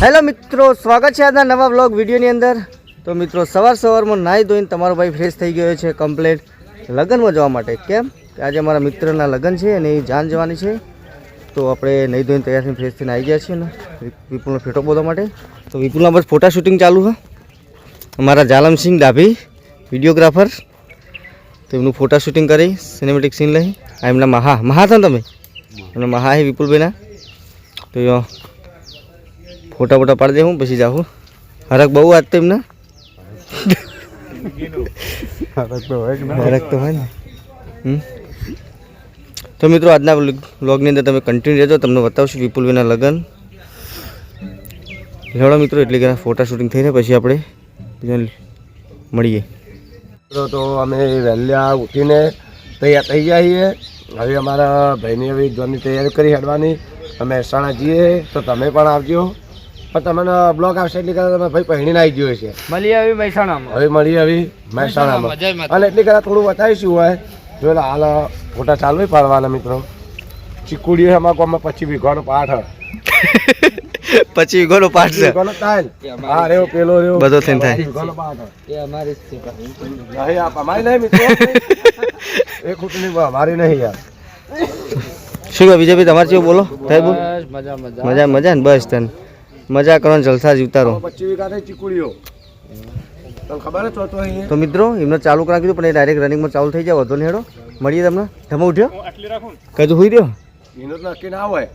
Hello મિત્રો, સ્વાગત છે આજના નવા વ્લોગ વિડીયોની અંદર। તો મિત્રો સવારમાં નાહી ધોઈને તમારો ભાઈ ફ્રેશ થઈ ગયો છે કમ્પ્લીટ લગ્નમાં જવા માટે। કેમ કે આજે અમારા મિત્રના લગ્ન છે અને એ જાન જવાની છે, તો આપણે નહીં ધોઈને તૈયાર થઈને ફ્રેશ થઈને આવી ગયા છીએ ને વિપુલનો ફોટો બોલવા માટે। તો વિપુલના બસ ફોટા શૂટિંગ ચાલુ છે। અમારા જાલમસિંહ ડાભી વિડીયોગ્રાફર, તો એમનું ફોટા શૂટિંગ કરી સિનેમેટિક સીન લઈ આ એમના મહા હતા તમે એમના મહા હે વિપુલભાઈના। તો ફોટા પાડી દે હું પછી જાઉં। હરક બહુ આજ તો એમને હરક તો હોય ને। તો મિત્રો આજના વ્લોગની અંદર તમે કન્ટિન્યુ રહેજો, તમને બતાવશું વિપુલભાઈના લગ્ન। હેડો મિત્રો, એટલે કે ફોટા શૂટિંગ થઈને પછી આપણે મળીએ। તો અમે વહેલા ઉઠીને તૈયાર થઈ જઈએ। હવે અમારા ભાઈની હવે જોની તૈયારી કરી હેડવાની। અમે મહેસાણા જઈએ તો તમે પણ આવજો, પણ તમને બ્લોગ આવશે એટલે કદાચ તમે ભાઈ પહેણીને આવી ગયો છે। મળીએ હવે મહેસાણામાં, હવે મળીએ હવે મહેસાણામાં, અને એટલી કદાચ થોડું બતાવીશું હોય જો હાલ ફોટા ચાલુ પાડવાના મિત્રો। ચીકુડીઓ અમારા ગામમાં 25 વીઘાનો પાઠ 25 વીઘાનો પાઠ છે। હા રેવો પેલો રેવો બધો થઈને થાય વીઘાનો પાઠ એ અમારી જ છે નહીં, આપ અમારી નહીં મિત્રો, એ ખોટની અમારી નહીં યાર। શું વિજયભાઈ તમારે કેવું બોલો? થાય બોલ મજા ને બસ તને મજા કરવાનો, જલસા જીવતા રહો। 25 વીઘા ચીકુડીઓ તમને ખબર છે તો તો મિત્રો એમને ચાલુ કરા કીધું, પણ એ ડાયરેક્ટ રનિંગમાં ચાલુ થઈ જાય, વધુ નહીં। હેડો મળીએ તમને। ધમો ઉઠ્યો કઈ હોઈ રહ્યો એનો તો નક્કી ના હોય,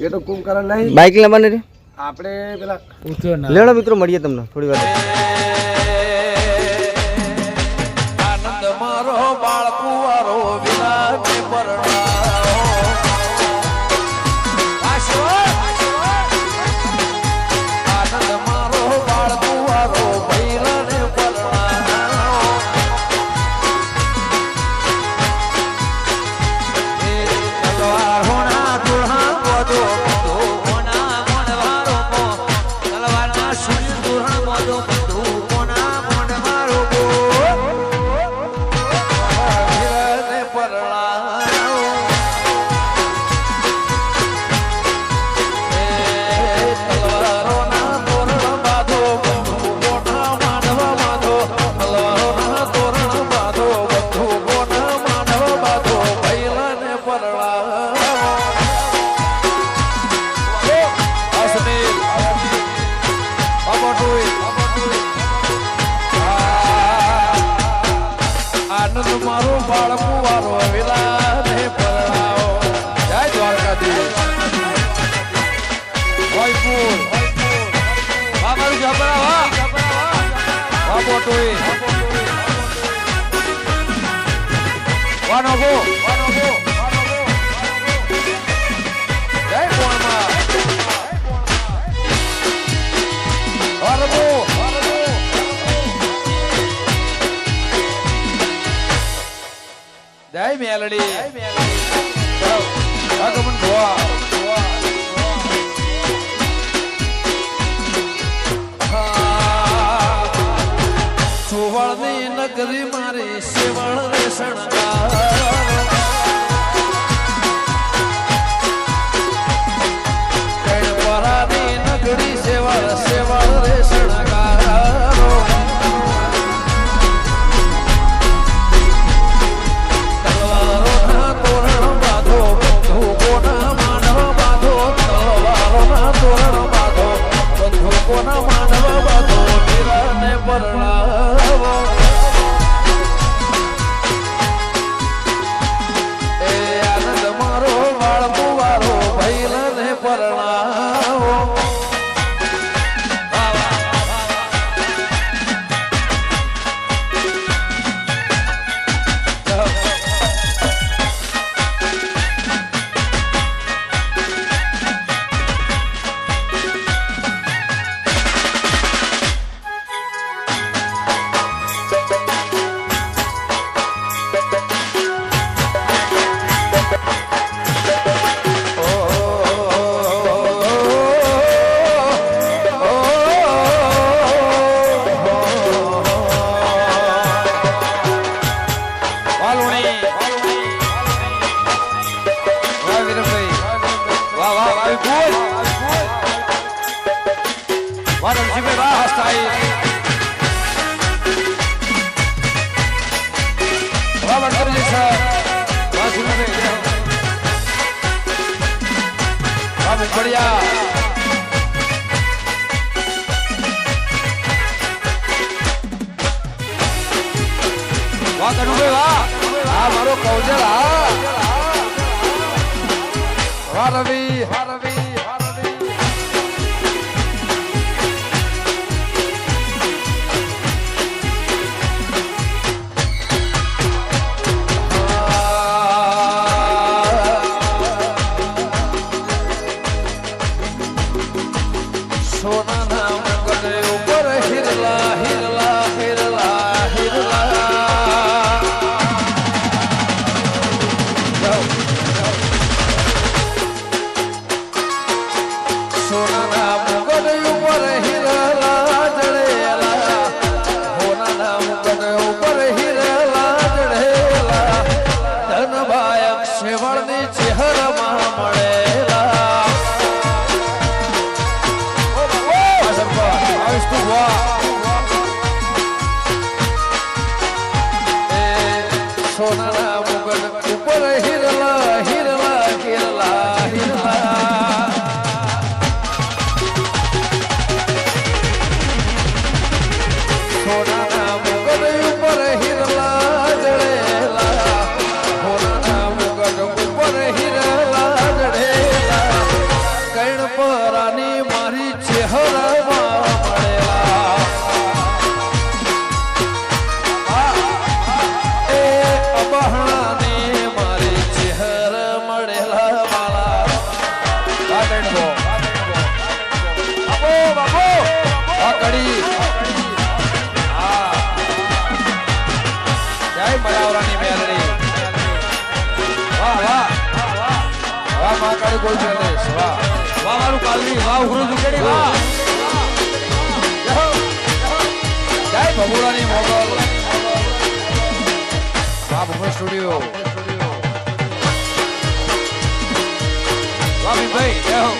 એ તો કુંભકરણ નહીં, બાઇક લેવાને રે આપણે પેલા લેડો મિત્રો, મળીએ તમને થોડી વાર। આનંદ મારો બાળકુવારો વિલાને પરણાવો, આનંદ મારો બાળકુવારો ભૈલાને પરણાવો, એ તલવાર હોણા દુલ્હા બોધો બોધો હોના મોણવારો કો, તલવારના સૂર્ય દુલ્હા બોધો બોધો હોના મોણવારો કો, ભૈલાને પરણાવો, એ તલવારોના તોરણ બાંધો બંધુ કોના માંડવા બાંધો, તલવારોના તોરણ બાંધો બંધુ કોના માંડવા બાંધો, ભૈલાને પરણાવો। અસમીર આનંદ મારો બાળકુવારો વિલાને પરણાવો। જય દ્વારકાધીશ, જયપુર બાબા જબરા વાહ મોટોઈ વાનો ગો જય કોણમાં વરબો જય મેલડી આગમન ભવા સુવર્ણી નગરી મારી સેવળ રે શણગાર, કણપરાની નગરી સેવળ સેવળ રે શણગારો, તલવારોના તોરણ બાંધો બંધુ કોના માંડવા બાંધો, તલવારોના તોરણ બાંધો બંધુ કોના માંડવા બાંધો, વીરાને પરણાવો। એ આનંદ મારો બાળકુવારો ભૈલાને પરણાવો। વાહ રમજીભાઈ વાહ હસ્તાઈ વાહ વડકરજી સર વાહ જીભાઈ વાહ મુખડિયા વાહ કનુભાઈ વાહ આ મારો કૌજલ વાહ રવિ વાહ રવિ સોનાના મુગટ ઉપર હિરલા હિરલા હિરલા હિરલા સોનાના મુગટ ઉપર હિરલા જડેલા સોનાના મુગટ ઉપર હિરલા જડેલા ધનભાયક શેવળની ચહેરામાં મળેલા સોનાના મુગટ ઉપર હિરલા હિરલા હિરલા હિરલા સોનાના મુગટ ઉપર હિરલા જડેલા સોનાના મુગટ ઉપર હિરલા જડેલા કૈણ પરાની મારી ચહેરામાં મળેલા એ અબહણાને મારી ચહેર મળેલા માલા બાબો બાબો આ કડી જય મરાવરાની મેલડી વાહ વાહ વાહ મા કાળી ગોલ છે વાહ વાહ મારું કાલની વાહ ઉઘરું દુકેડી વાહ જય બબુરાની મોગલ વાહ બબુર સ્ટુડિયો વાહ ભાઈ જય હો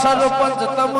સરપંચ તમ